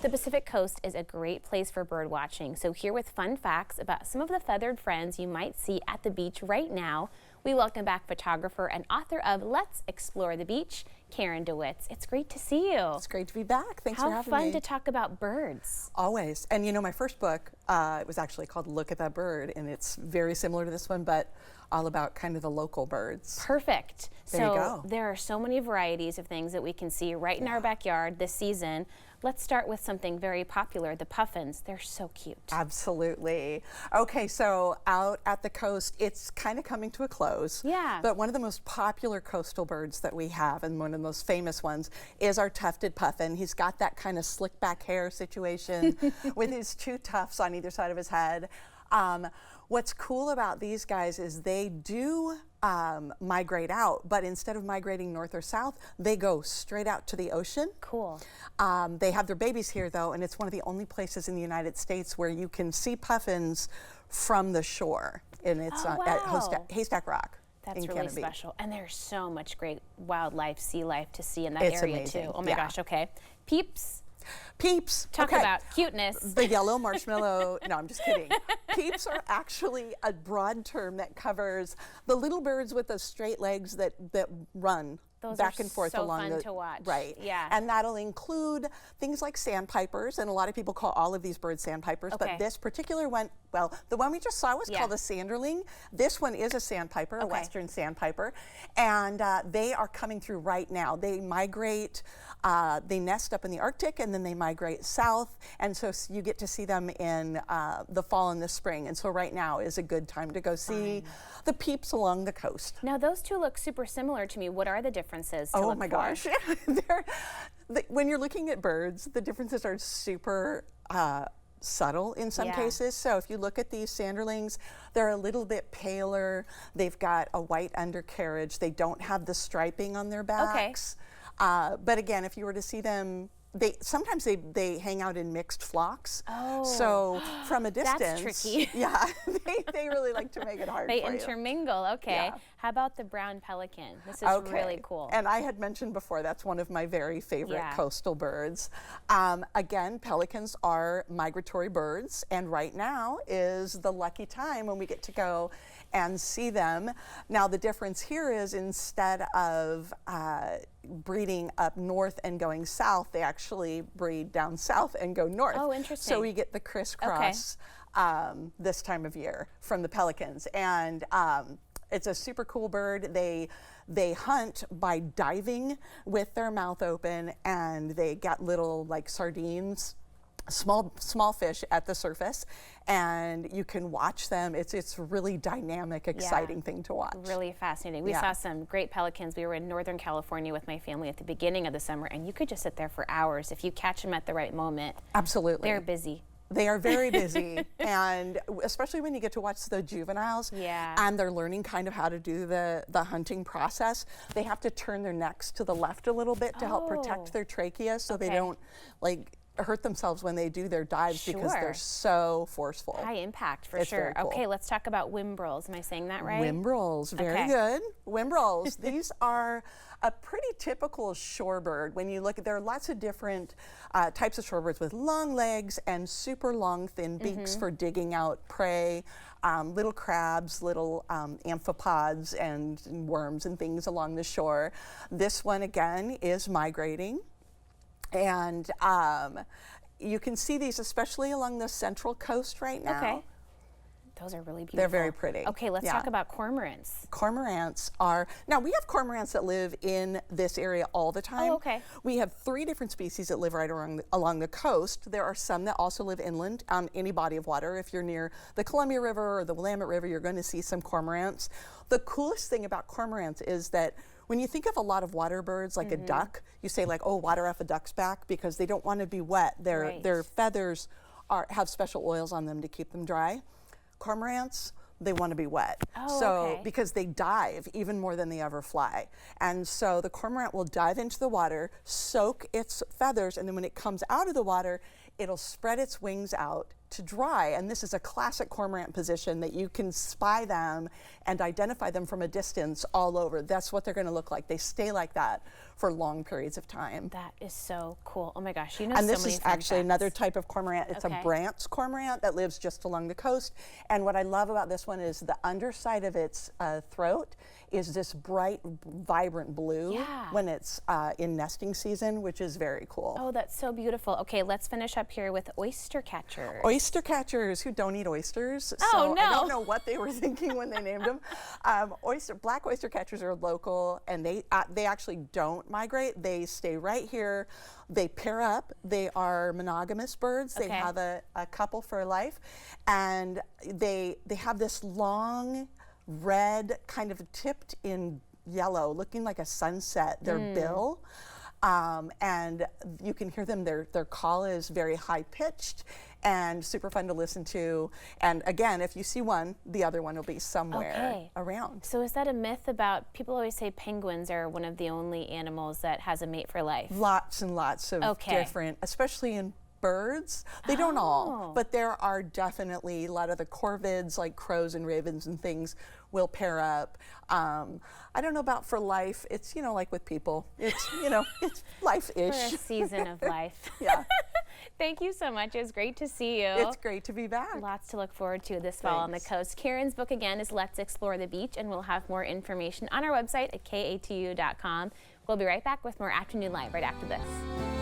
The Pacific Coast is a great place for bird watching, so here with fun facts about some of the feathered friends you might see at the beach right now, we welcome back photographer and author of Let's Explore the Beach, Karen DeWitz. It's great to see you. It's great to be back. Thanks for having me. How fun to talk about birds. Always. And you know, my first book, it was actually called Look at That Bird, and it's very similar to this one, but all about kind of the local birds. Perfect. There you go. There are so many varieties of things that we can see right in our backyard this season. Let's start with something very popular, the puffins. They're so cute. Absolutely. Okay, so out at the coast, it's kind of coming to a close. Yeah. But one of the most popular coastal birds that we have, and one of the most famous ones, is our tufted puffin. He's got that kind of slick back hair situation with his two tufts on either side of his head. What's cool about these guys is they do migrate out, but instead of migrating north or south, they go straight out to the ocean. Cool. They have their babies here though, and it's one of the only places in the United States where you can see puffins from the shore, and it's at Haystack Rock. That's really special. And there's so much great wildlife, sea life to see in that It's area amazing. too. Oh my gosh, okay. Peeps. Peeps. Talk about cuteness. The yellow marshmallow. No, I'm just kidding. Peeps are actually a broad term that covers the little birds with the straight legs that run back and forth along the. Those are so fun to watch. Right. Yeah. And that'll include things like sandpipers, and a lot of people call all of these birds sandpipers, but this particular one, well, the one we just saw was called a sanderling. This one is a sandpiper, a western sandpiper, and they are coming through right now. They migrate, they nest up in the Arctic, and then they migrate south, and so you get to see them in the fall and the spring, and so right now is a good time to go see the peeps along the coast. Now those two look super similar to me. What are the differences to Oh look my for? gosh. When you're looking at birds, the differences are super subtle in some cases. So if you look at these sanderlings, they're a little bit paler. They've got a white undercarriage. They don't have the striping on their backs. But again, if you were to see them, sometimes they hang out in mixed flocks. Oh. So from a distance, that's tricky. Yeah, they really like to make it hard. They for intermingle. Okay. Yeah. How about the brown pelican? This is really cool. And I had mentioned before, that's one of my very favorite coastal birds. Again, pelicans are migratory birds, and right now is the lucky time when we get to go and see them. Now the difference here is instead of breeding up north and going south, they actually breed down south and go north. Oh, interesting. So we get the crisscross this time of year from the pelicans. And it's a super cool bird. They hunt by diving with their mouth open, and they got little like sardines, small fish at the surface, and you can watch them. It's really dynamic, exciting thing to watch. Really fascinating. We saw some great pelicans. We were in Northern California with my family at the beginning of the summer, and you could just sit there for hours if you catch them at the right moment. Absolutely. They're busy. They are very busy, and especially when you get to watch the juveniles, and they're learning kind of how to do the hunting process. They have to turn their necks to the left a little bit to help protect their trachea, so they don't like hurt themselves when they do their dives because they're so forceful. High impact for It's sure. very cool. Okay, let's talk about whimbrels. Am I saying that right? Whimbrels, very good. Whimbrels, these are a pretty typical shorebird. When you look at, there are lots of different types of shorebirds with long legs and super long thin beaks for digging out prey, little crabs, little amphipods and worms and things along the shore. This one again is migrating. And you can see these especially along the central coast right now. Okay. Those are really beautiful. They're very pretty. Okay, let's talk about cormorants. Cormorants are, now we have cormorants that live in this area all the time. Oh, okay. We have 3 different species that live right along the coast. There are some that also live inland on any body of water. If you're near the Columbia River or the Willamette River, you're going to see some cormorants. The coolest thing about cormorants is that when you think of a lot of water birds, like a duck, you say like, oh, water off a duck's back, because they don't want to be wet. Their feathers have special oils on them to keep them dry. Cormorants, they want to be wet. Because they dive even more than they ever fly. And so the cormorant will dive into the water, soak its feathers, and then when it comes out of the water, it'll spread its wings out to dry. And this is a classic cormorant position that you can spy them and identify them from a distance all over. That's what they're going to look like. They stay like that for long periods of time. That is so cool. Oh my gosh, you know And so this many is fun actually facts. another type of cormorant. It's Okay. a Brandt's cormorant that lives just along the coast. And what I love about this one is the underside of its throat is this bright, vibrant blue Yeah. when it's in nesting season, which is very cool. Oh, that's so beautiful. Okay, let's finish up here with oyster catchers. Oyster catchers who don't eat oysters. Oh, so no. I don't know what they were thinking when they named them. Black oyster catchers are local, and they actually don't migrate. They stay right here. They pair up. They are monogamous birds. They Okay. have a couple for life, and they have this long red, kind of tipped in yellow, looking like a sunset, their bill. And you can hear them, their call is very high pitched and super fun to listen to. And again, if you see one, the other one will be somewhere Okay. around. So is that a myth about, people always say penguins are one of the only animals that has a mate for life? Lots and lots of Okay. different, especially in birds. They don't all, but there are definitely a lot of the corvids, like crows and ravens and things, will pair up. I don't know about for life. It's, like with people, it's, it's For life-ish. a season of life. Yeah, Thank you so much. It was great to see you. it's great to be back. Lots to look forward to this fall on the Thanks. coast. Karen's book again is Let's Explore the Beach, and we'll have more information on our website at katu.com. We'll be right back with more Afternoon Live right after this.